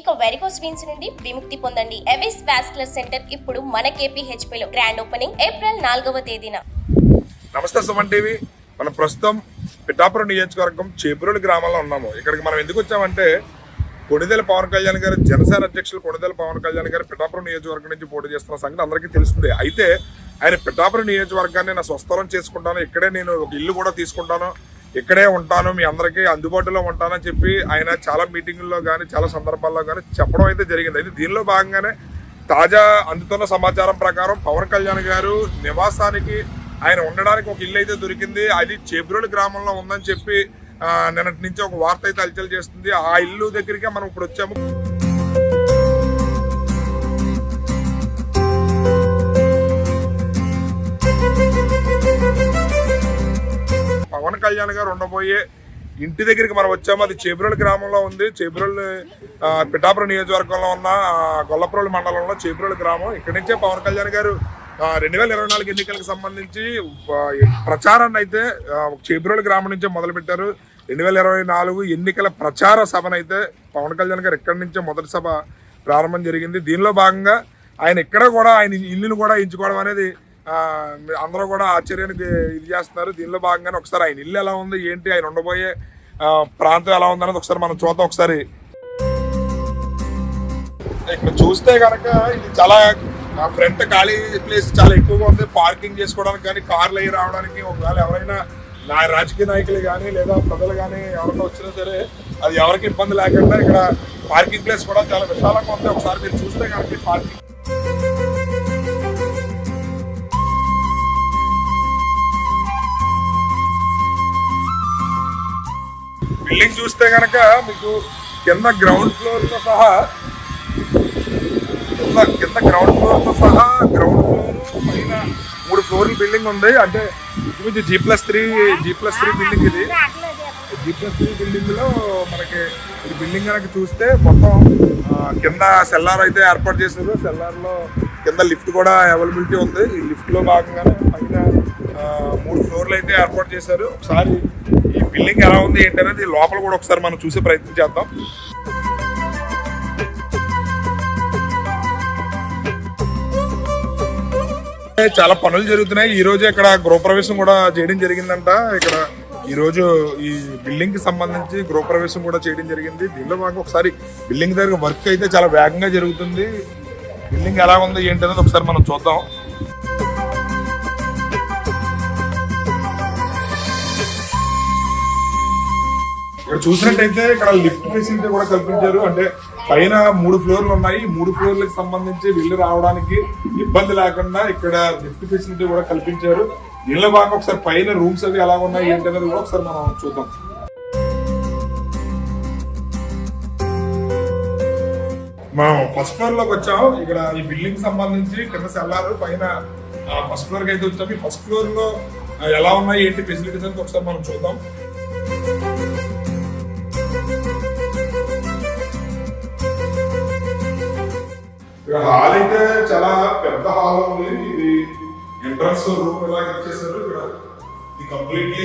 ఇక varicose veins నుండి విముక్తి పొందండి. ఎవిస్ వాస్కులర్ సెంటర్ ఇప్పుడు మన KPHPలో గ్రాండ్ ఓపెనింగ్ ఏప్రిల్ 4వ తేదీన. నమస్తే సుమన్ టీవీ. మనం ప్రస్తుతం పిఠాపురం నియోజకవర్గం చేబ్రోలు గ్రామంలో ఉన్నాము. ఇక్కడికి మనం ఎందుకు వచ్చామంటే కొణిదెల పవన్ కళ్యాణ్ గారు, జనసేన అధ్యక్షులు కొణిదెల పవన్ కళ్యాణ్ గారు పిఠాపురం నియోజకవర్గం నుంచి పోటీ చేస్తున్న సంగతి అందరికీ తెలుస్తుంది. అయితే ఆయన పిఠాపురం నియోజకవర్గాన్ని నా స్వస్థలం చేసుకుంటాను, ఇక్కడే నేను ఒక ఇల్లు కూడా తీసుకుంటాను, ఇక్కడే ఉంటాను, మీ అందరికీ అందుబాటులో ఉంటానని చెప్పి ఆయన చాలా మీటింగుల్లో కానీ చాలా సందర్భాల్లో కానీ చెప్పడం అయితే జరిగింది. అయితే దీనిలో భాగంగానే తాజా అందుతున్న సమాచారం ప్రకారం పవన్ కళ్యాణ్ గారు నివాసానికి ఆయన ఉండడానికి ఒక ఇల్లు అయితే దొరికింది. అది చేబ్రోలు గ్రామంలో ఉందని చెప్పి నిన్నటి నుంచి ఒక వార్త అయితే హల్చల్ చేస్తుంది. ఆ ఇల్లు దగ్గరికి మనం ఇప్పుడు వచ్చాము. పవన్ కళ్యాణ్ గారు ఉండబోయే ఇంటి దగ్గరికి మనం వచ్చాము. అది చేబ్రోలు గ్రామంలో ఉంది. చేబ్రోలు పిఠాపురం నియోజకవర్గంలో ఉన్న గొల్లప్రోలు మండలంలో చేబ్రోలు గ్రామం. ఇక్కడి నుంచే పవన్ కళ్యాణ్ గారు 2024 ఎన్నికలకు సంబంధించి ప్రచారాన్ని అయితే చేబ్రోలు గ్రామం నుంచే మొదలు పెట్టారు. 2024 ఎన్నికల ప్రచార సభను అయితే పవన్ కళ్యాణ్ గారు ఇక్కడి నుంచే మొదటి సభ ప్రారంభం జరిగింది. దీనిలో భాగంగా ఆయన ఇక్కడ కూడా ఆయన ఇల్లును కూడా ఎంచుకోవడం అనేది అందరూ కూడా ఆశ్చర్యానికి ఇది చేస్తున్నారు. దీనిలో భాగంగానే ఒకసారి ఆయన ఇల్లు ఎలా ఉంది, ఏంటి, ఆయన ఉండబోయే ప్రాంతం ఎలా ఉంది అనేది ఒకసారి మనం చూద్దాం. ఒకసారి ఇక్కడ చూస్తే కనుక ఇది చాలా ఫ్రంట్ ఖాళీ ప్లేస్ చాలా ఎక్కువగా ఉంది. పార్కింగ్ చేసుకోవడానికి కానీ, కార్లు అయ్యి రావడానికి, ఒకవేళ ఎవరైనా రాజకీయ నాయకులు కానీ లేదా ప్రజలు కానీ ఎవరైనా వచ్చినా సరే అది ఎవరికి ఇబ్బంది లేకుండా ఇక్కడ పార్కింగ్ ప్లేస్ కూడా చాలా విశాలంగా ఉంది. ఒకసారి మీరు చూస్తే కనుక పార్కింగ్ బిల్డింగ్ చూస్తే కనుక మీకు కింద గ్రౌండ్ ఫ్లోర్ తో సహా గ్రౌండ్ ఫ్లోర్ పైన 3 ఫ్లోర్ల బిల్డింగ్ ఉంది. అంటే ఇది G+3 బిల్డింగ్. ఇది G+3 బిల్డింగ్ లో మనకి ఈ బిల్డింగ్ కనుక చూస్తే మొత్తం కింద సెల్లార్ అయితే ఏర్పాటు చేశారు. సెల్లార్ లో కింద లిఫ్ట్ కూడా అవైలబిలిటీ ఉంది. ఈ లిఫ్ట్ లో భాగంగానే పైన 3 ఫ్లోర్లు అయితే ఏర్పాటు చేశారు. ఒకసారి ఈ బిల్డింగ్ ఎలా ఉంది ఏంటి అనేది లోపల కూడా ఒకసారి మనం చూసే ప్రయత్నం చేద్దాం. చాలా పనులు జరుగుతున్నాయి. ఈ రోజు ఇక్కడ గృహప్రవేశం కూడా చేయడం జరిగిందంట. ఇక్కడ ఈ రోజు ఈ బిల్డింగ్ కి సంబంధించి గృహప్రవేశం కూడా చేయడం జరిగింది. దీనిలో మాకు ఒకసారి బిల్డింగ్ దగ్గర వర్క్ అయితే చాలా వేగంగా జరుగుతుంది. బిల్డింగ్ ఎలా ఉంది ఏంటి అనేది ఒకసారి మనం చూద్దాం. ఇక్కడ చూసినట్టయితే ఇక్కడ లిఫ్ట్ ఫెసిలిటీ కూడా కల్పించారు. అంటే పైన 3 ఫ్లోర్లు ఉన్నాయి. 3 ఫ్లోర్లకు సంబంధించి వెళ్ళి రావడానికి ఇబ్బంది లేకుండా ఇక్కడ లిఫ్ట్ ఫెసిలిటీ కూడా కల్పించారు. దీనిలో భాగంగా ఒకసారి పైన రూమ్స్ అవి ఎలా ఉన్నాయి ఏంటి అనేది కూడా ఒకసారి మనం చూద్దాం. మనం ఫస్ట్ ఫ్లోర్ లోకి వచ్చాము. ఇక్కడ ఈ బిల్డింగ్ సంబంధించి కింద సెల్లారు, పైన ఫస్ట్ ఫ్లోర్ కి అయితే వచ్చాము. ఈ ఫస్ట్ ఫ్లోర్ లో ఎలా ఉన్నాయి ఏంటి ఫెసిలిటీస్ అనేది ఒకసారి మనం చూద్దాం. హాల్ అయితే చాలా పెద్ద హాల్ ఉంది. ఇది ఎంట్రన్స్ రూమ్ ఇలా ఇచ్చేసారు. ఇక్కడ ఇది కంప్లీట్లీ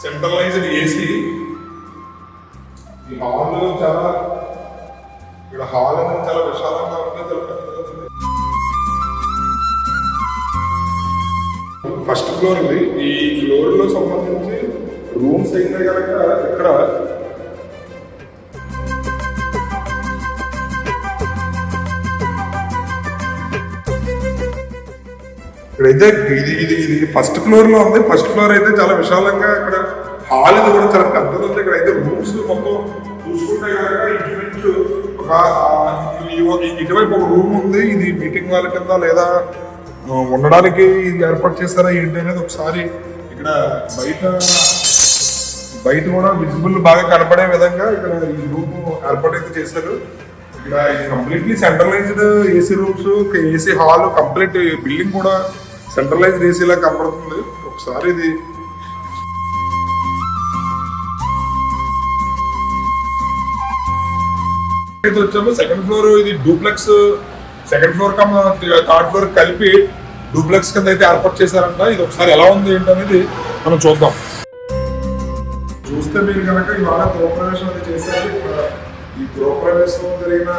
సెంట్రలైజ్డ్ ఏసీ. ఈ హాల్ చాలా ఇక్కడ హాల్ అనేది చాలా విశాలంగా ఉంది. ఫస్ట్ ఫ్లోర్ ఉంది. ఈ ఫ్లోర్ లో సంబంధించి రూమ్స్ అయితే కనుక ఇక్కడ ఇక్కడైతే ఇది ఫస్ట్ ఫ్లోర్ లో ఉంది. ఫస్ట్ ఫ్లోర్ అయితే చాలా విశాలంగా, ఇక్కడ హాల్ ఇది కూడా చాలా పెద్దది ఉంది. ఇక్కడ అయితే రూమ్స్ మొత్తం చూసుకుంటే ఇటువైపు ఒక రూమ్ ఉంది. ఇది మీటింగ్ వాళ్ళ కింద లేదా ఉండడానికి ఇది ఏర్పాటు చేస్తారా ఏంటి అనేది ఒకసారి ఇక్కడ బయట కూడా విజిబుల్ బాగా కనపడే విధంగా ఇక్కడ ఈ రూమ్ ఏర్పాటు అయితే చేశారు. ఇక్కడ ఇది completely centralised AC rooms, AC hall, complete building కూడా సెంట్రలైజ్డ్ ఏసీ లా కనపడుతుంది. ఒకసారి ఇది వచ్చాము. సెకండ్ ఫ్లోర్ ఇది duplex. Second floor cum third floor కలిపి డూప్లెక్స్ కింద అయితే ఏర్పాటు చేశారంట. ఇది ఒకసారి ఎలా ఉంది ఏంటనేది మనం చూద్దాం. చూస్తే మీరు కనుక ఇవాళ గృహప్రవేశం అది చేశారు. ఈ గృహప్రవేశం జరిగిన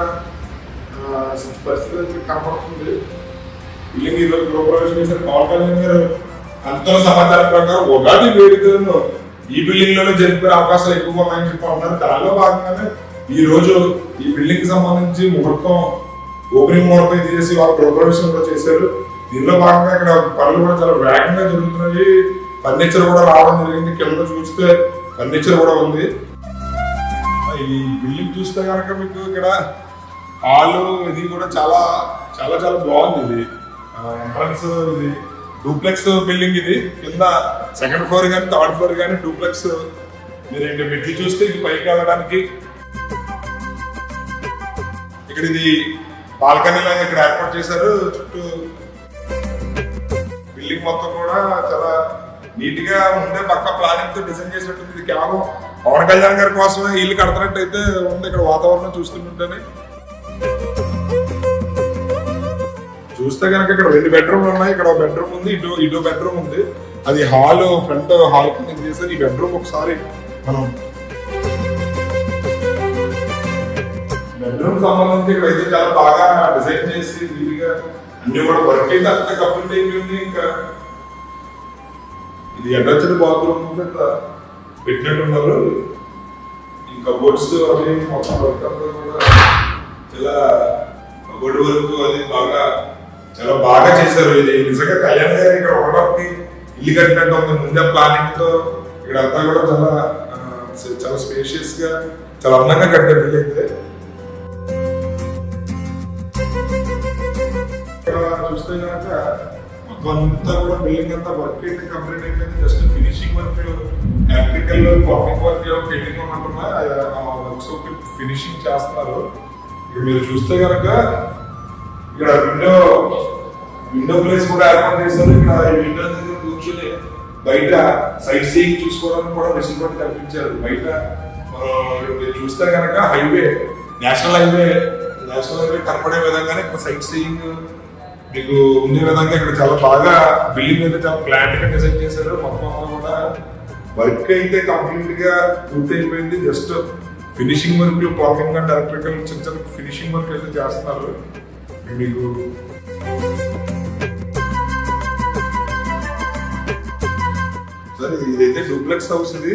పరిస్థితి కనపడుతుంది. బిల్డింగ్ ఈరోజు గృహప్రవేశం చేసిన పవన్ కళ్యాణ్ గారు అంతలో సమాచారం ప్రకారం ఉగాది వేడుకలను ఈ బిల్డింగ్ లోనే జరిపే అవకాశాలు ఎక్కువగా ఉన్నాయని చెప్పి ఉన్నారు. దానిలో భాగంగానే ఈ రోజు ఈ బిల్డింగ్ కి సంబంధించి ముహూర్తం ఓపెనింగ్ ముహూర్తం చేసి వాళ్ళు గృహప్రవేశం కూడా చేశారు. దీనిలో భాగంగా ఇక్కడ పనులు కూడా చాలా వేగంగా జరుగుతున్నాయి. ఫర్నిచర్ కూడా రావడం జరిగింది. కింద చూస్తే ఫర్నిచర్ కూడా ఉంది. ఈ బిల్డింగ్ చూస్తే కనుక మీకు ఇక్కడ హాల్ ఇది కూడా చాలా చాలా చాలా బాగుంది. ఇది ఎంట్రన్స్ ఇది డూప్లెక్స్ బిల్డింగ్. ఇది కింద సెకండ్ ఫ్లోర్ కానీ థర్డ్ ఫ్లోర్ కానీ డూప్లెక్స్. మీరు ఇంకా మెట్లు చూస్తే ఇది పైకి వెళ్ళడానికి ఇక్కడ ఇది బాల్కనీ లాగా ఇక్కడ ఏర్పాటు చేశారు. చుట్టూ బిల్డింగ్ మొత్తం కూడా చాలా నీట్ గా ఉండే పక్క ప్లానింగ్ తో డిజైన్ చేసినట్టుంది. ఇది కేవలం పవన్ కళ్యాణ్ గారి కోసమే ఇల్లు కడుతున్నట్టు అయితే ఉంది. ఇక్కడ వాతావరణం చూస్తుంటేనే చూస్తే కనుక ఇక్కడ 2 బెడ్రూమ్లు ఉన్నాయి. ఇక్కడ ఒక బెడ్రూమ్ ఉంది, ఇటు బెడ్రూమ్ ఉంది. అది హాల్ ఫ్రంట్ హాల్ కింద చేశారు. ఈ బెడ్రూమ్ ఒకసారి మనం బెడ్రూమ్ సంబంధించి ఇక్కడ అయితే చాలా బాగా డిజైన్ చేసి వీలుగా అన్ని కూడా వర్క్ అయితే అంత కంప్లీట్ అయిపోయింది. ఇంకా ఇది అటాచ్డ్ బాత్రూమ్ పెట్టినట్టున్నారు. ఇంకా బోర్డ్స్ అవి మొత్తం వర్క్ అంతా కూడా చాలా బోర్డు వర్క్ అది బాగా చాలా బాగా చేశారు. ఇది నిజంగా కళ్యాణ్ గారు ఇక్కడ ఉండడానికి ఇల్లు కట్టినట్టు ఉంది. ముందే ప్లానింగ్ తో ఇక్కడ అంతా కూడా చాలా స్పేషియస్ గా చాలా అందంగా కట్టారు ఇల్లు అయితే. చూస్తే కనుక మొత్తం అంతా కూడా బిల్డింగ్ అంతా వర్క్ అయితే కంప్లీట్ అయిపోయింది. Just finishing work electrical capping work painting ఉన్నట్టున్నా వర్క్స్ ఫినిషింగ్ చేస్తున్నారు. ఇక్కడ మీరు చూస్తే కనుక ఇక్కడ విండో ప్లేస్ కూడా ఏర్పాటు చేశారు. ఇక్కడ విండో దగ్గర కూర్చొని బయట సైట్ సీయింగ్ చూసుకోవడానికి కూడా వెసులుబాటు కల్పించారు. బయట మీరు చూస్తే కనుక నేషనల్ హైవే కనపడే విధంగానే ఇక్కడ సైట్ సీయింగ్ మీకు ఉండే విధంగా ఇక్కడ చాలా బాగా బిల్డింగ్ అయితే చాలా ప్లాంట్ గా డిజైన్ చేశారు. మొత్తం కూడా వర్క్ అయితే కంప్లీట్ గా పూర్తి అయిపోయింది. Just finishing work plumbing and electrical చిన్న చిన్న ఫినిషింగ్ వర్క్ అయితే చేస్తున్నారు. మీకు సరే ఇదైతే డూప్లెక్స్ హౌస్. ఇది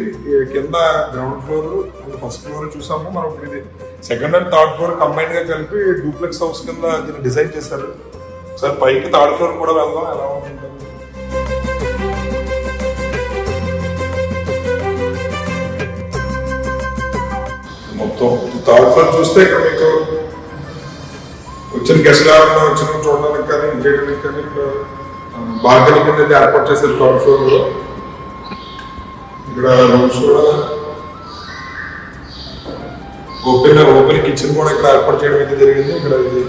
కింద ground floor and first floor చూసాము మనం. ఇప్పుడు ఇది second and third floor combine గా కలిపి డూప్లెక్స్ హౌస్ కింద దీన్ని డిజైన్ చేశారు. సార్ పైకి థర్డ్ ఫ్లోర్ కూడా వెళ్దాం ఎలా ఉంటుంది. మొత్తం థర్డ్ ఫ్లోర్ చూస్తే ఇక్కడ మీకు వచ్చిన గెస్ట్ వచ్చిన చూడడానికి కానీ ఇంకేయడానికి కానీ ఇక్కడ బాల్కనీ కింద ఏర్పాటు చేశారు థర్డ్ ఫ్లోర్ లో. ఇక్కడ రూమ్స్ కూడా ఓపెన్ కిచెన్ కూడా ఇక్కడ ఏర్పాటు చేయడం అయితే జరిగింది. ఇక్కడ ఇది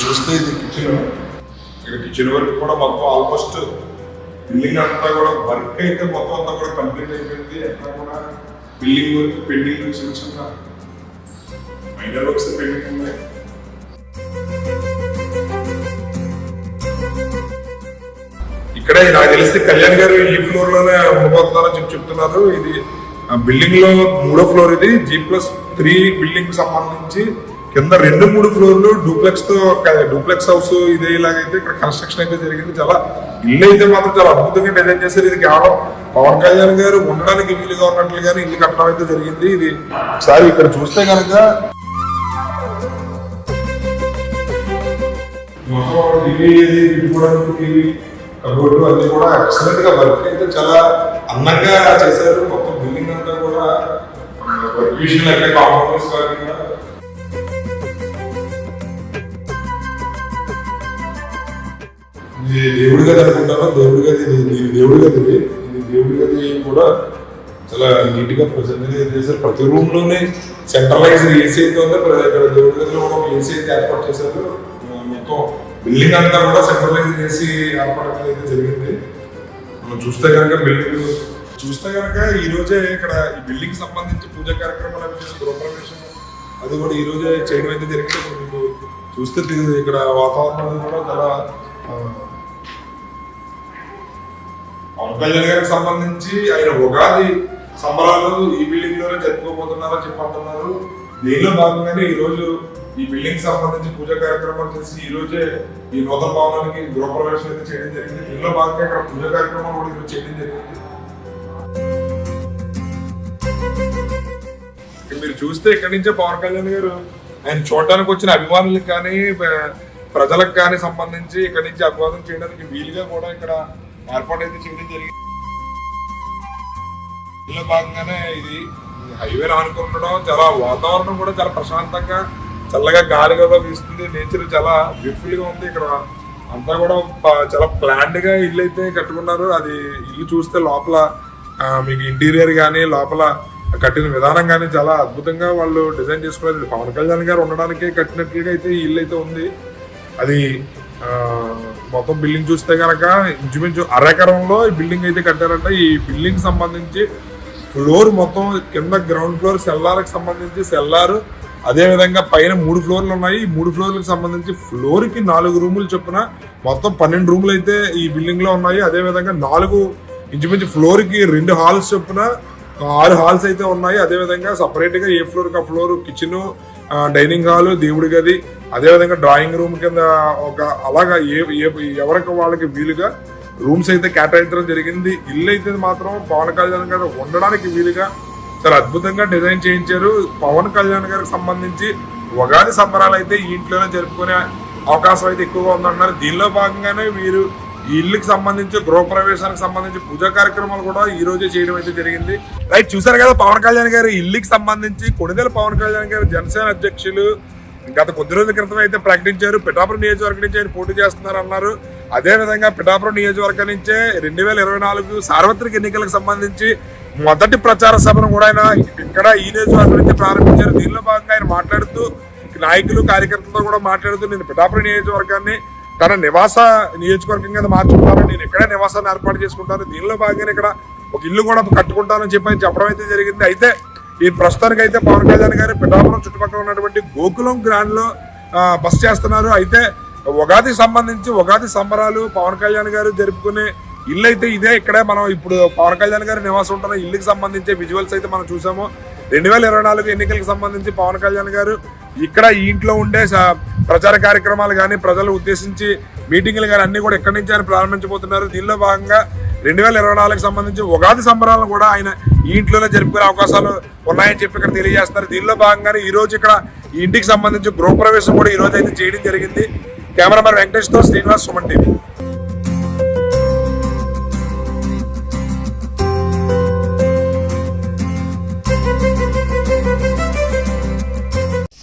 చూస్తే ఇది కిచెన్. ఇక్కడ కిచెన్ వర్క్ కూడా మొత్తం ఆల్మోస్ట్ బిల్డింగ్ అంతా కూడా వర్క్ అయితే మొత్తం అంతా కూడా కంప్లీట్ అయిపోయింది. అంతా కూడా బిల్డింగ్ వర్క్ పెండింగ్ చిన్న చిన్న మైనర్ వర్క్స్ పెండింగ్ ఉన్నాయి. ఇక్కడే నాకు తెలిసి కళ్యాణ్ గారు ఈ ఫ్లోర్ లోనే ఉండబోతున్నారని చెప్తున్నారు. ఇది బిల్డింగ్ లో 3వ ఫ్లోర్. ఇది G+3 బిల్డింగ్ కి సంబంధించి కింద 2-3 ఫ్లోర్లు డూప్లెక్స్ హౌస్ ఇదే ఇలాగైతే ఇక్కడ కన్స్ట్రక్షన్ అయితే జరిగింది. చాలా ఇల్లు అయితే మాత్రం చాలా అద్భుతంగా డిజైన్ చేశారు. ఇది కేవలం పవన్ కళ్యాణ్ గారు ఉండడానికి వీలుగా ఉన్నట్లుగానే ఇల్లు కట్టడం అయితే జరిగింది. ఇది ఒకసారి ఇక్కడ చూస్తే కనుక కబోర్డు అన్ని కూడా ఎక్సలెంట్ గా వర్క్ అయితే చాలా అందంగా చేశారు. మొత్తం బిల్డింగ్ అంతా కూడా వర్క్ విషయంలో ఎక్కడ కాంప్రమైజ్ కాకుండా దేవుడి గది అనుకుంటాను. దేవుడి గది కూడా చాలా నీట్ గా ప్రజెంట్ చేశారు. ప్రతి రూమ్ లోనే సెంట్రలైజ్డ్ ఏసీ అయితే ఉంది. ఇక్కడ దేవుడి గదిలో కూడా ఒక ఏసీ అయితే ఏర్పాటు చేశారు. మొత్తం బిల్డింగ్ అంతా కూడా సెంట్రలైజ్డ్ ఏసీ ఏర్పడడం అయితే జరిగింది. మనం చూస్తే కనుక ఈ రోజే ఇక్కడ ఈ బిల్డింగ్ సంబంధించి పూజా కార్యక్రమాలు గృహప్రవేశం అది కూడా ఈ రోజే చేయడం అయితే జరిగింది. మీకు చూస్తే ఇక్కడ వాతావరణం కూడా చాలా పవన్ కళ్యాణ్ గారికి సంబంధించి ఆయన ఉగాది సంబరాలు ఈ బిల్డింగ్ లోనే జరుపుకోబోతున్నారని చెప్పంటున్నారు. దీనిలో భాగంగానే ఈ రోజు ఈ బిల్డింగ్ సంబంధించి పూజా కార్యక్రమాలు చేసి ఈ రోజే ఈ నూతన భవనానికి గృహప్రవేశం అయితే చేయడం జరిగింది. దీనిలో భాగంగా ఇక్కడ పూజా కార్యక్రమాలు కూడా ఈరోజు చేయడం జరిగింది. మీరు చూస్తే ఇక్కడి నుంచే పవన్ కళ్యాణ్ గారు ఆయన చూడడానికి వచ్చిన అభిమానులకు కానీ ప్రజలకు కానీ సంబంధించి ఇక్కడి నుంచి అభివాదం చేయడానికి వీలుగా కూడా ఇక్కడ ఏర్పాటు అయితే చేయడం జరిగింది. దీనిలో భాగంగానే ఇది హైవే ఆనుకుండడం, చాలా వాతావరణం కూడా చాలా ప్రశాంతంగా చల్లగా గాలి కూడా వీస్తుంది. నేచర్ చాలా బ్యూటిఫుల్ గా ఉంది. ఇక్కడ అంతా కూడా చాలా ప్లాన్డ్ గా ఇల్లు అయితే కట్టుకున్నారు. అది ఇల్లు చూస్తే లోపల మీకు ఇంటీరియర్ కానీ లోపల కట్టిన విధానం కానీ చాలా అద్భుతంగా వాళ్ళు డిజైన్ చేసుకున్నారు. పవన్ కళ్యాణ్ గారు ఉండడానికి కట్టినట్లుగా అయితే ఈ ఇల్లు అయితే ఉంది. అది మొత్తం బిల్డింగ్ చూస్తే కనుక ఇంచుమించు అరెకరంలో ఈ బిల్డింగ్ అయితే కట్టారంట. ఈ బిల్డింగ్ సంబంధించి ఫ్లోర్ మొత్తం కింద గ్రౌండ్ ఫ్లోర్ సెల్లార్కి సంబంధించి సెల్లారు, అదే విధంగా పైన 3 ఫ్లోర్లు ఉన్నాయి. ఈ 3 ఫ్లోర్లకు సంబంధించి ఫ్లోర్ కి 4 రూములు చొప్పున మొత్తం 12 రూములు అయితే ఈ బిల్డింగ్ లో ఉన్నాయి. అదే విధంగా 4 ఇంచుమించు ఫ్లోర్ కి 2 హాల్స్ చొప్పున 6 హాల్స్ అయితే ఉన్నాయి. అదే విధంగా సపరేట్ గా ఏ ఫ్లోర్ కి ఆ ఫ్లోర్ కిచెన్, డైనింగ్ హాల్, దేవుడి గది, అదే విధంగా డ్రాయింగ్ రూమ్ కింద ఒక అలాగా ఎవరికి వాళ్ళకి వీలుగా రూమ్స్ అయితే కేటాయించడం జరిగింది. ఇల్లు అయితే మాత్రం పవన్ కళ్యాణ్ గారు ఉండడానికి వీలుగా చాలా అద్భుతంగా డిజైన్ చేయించారు. పవన్ కళ్యాణ్ గారికి సంబంధించి ఉగాది సంబరాలు అయితే ఈ ఇంట్లోనే జరుపుకునే అవకాశం అయితే ఎక్కువగా ఉందన్నారు. దీనిలో భాగంగానే వీరు ఈ ఇల్లుకి సంబంధించి గృహప్రవేశానికి సంబంధించి పూజా కార్యక్రమాలు కూడా ఈ రోజే చేయడం అయితే జరిగింది. రైట్, చూసారు కదా పవన్ కళ్యాణ్ గారు ఇల్లుకి సంబంధించి. కొణిదెల పవన్ కళ్యాణ్ గారు జనసేన అధ్యక్షులు గత కొద్ది రోజుల క్రితం అయితే ప్రకటించారు. పిఠాపురం నియోజకవర్గం నుంచి ఆయన పోటీ చేస్తున్నారు అన్నారు. అదే విధంగా పిఠాపురం నియోజకవర్గం నుంచే 2024 సార్వత్రిక ఎన్నికలకు సంబంధించి మొదటి ప్రచార సభను కూడా ఆయన ఇక్కడ ఈ నియోజకవర్గం నుంచి ప్రారంభించారు. దీనిలో భాగంగా ఆయన మాట్లాడుతూ నాయకులు కార్యకర్తలతో కూడా మాట్లాడుతూ నేను పిఠాపురం నియోజకవర్గాన్ని తన నివాస నియోజకవర్గం కింద మార్చుకుంటాను, నేను ఇక్కడే నివాసాన్ని ఏర్పాటు చేసుకుంటాను, దీనిలో భాగంగా ఇక్కడ ఒక ఇల్లు కూడా కట్టుకుంటానని చెప్పి ఆయన చెప్పడం అయితే జరిగింది. అయితే ఈ ప్రస్తుతానికి అయితే పవన్ కళ్యాణ్ గారు పిఠాపురం చుట్టుపక్కల ఉన్నటువంటి గోకులం గ్రాండ్ లో బస్ చేస్తున్నారు. అయితే ఉగాది సంబంధించి ఉగాది సంబరాలు పవన్ కళ్యాణ్ గారు జరుపుకునే ఇల్లు అయితే ఇదే. ఇక్కడే మనం ఇప్పుడు పవన్ కళ్యాణ్ గారి నివాసం ఉంటున్న ఇల్లుకి సంబంధించి విజువల్స్ అయితే మనం చూసాము. 2024 ఎన్నికలకు సంబంధించి పవన్ కళ్యాణ్ గారు ఇక్కడ ఈ ఇంట్లో ఉండే ప్రచార కార్యక్రమాలు కానీ ప్రజలు ఉద్దేశించి మీటింగ్లు కానీ అన్ని కూడా ఇక్కడి నుంచి ఆయన ప్రారంభించబోతున్నారు. దీనిలో భాగంగా 2024కి సంబంధించి ఉగాది సంబరాలను కూడా ఆయన ఈ ఇంట్లోనే జరుపుకునే అవకాశాలు ఉన్నాయని చెప్పి ఇక్కడ తెలియజేస్తున్నారు. దీనిలో భాగంగానే ఈ రోజు ఇక్కడ ఈ ఇంటికి సంబంధించి గృహప్రవేశం కూడా ఈ రోజు అయితే చేయడం జరిగింది. కెమెరామెన్ వెంకటేష్ తో శ్రీనివాస్, సుమన్ టీవీ.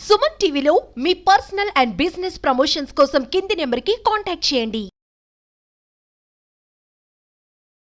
సుమన్ టీవీలో మీ పర్సనల్ అండ్ బిజినెస్ ప్రమోషన్స్ కోసం కింది నెంబర్కి కాంటాక్ట్ చేయండి.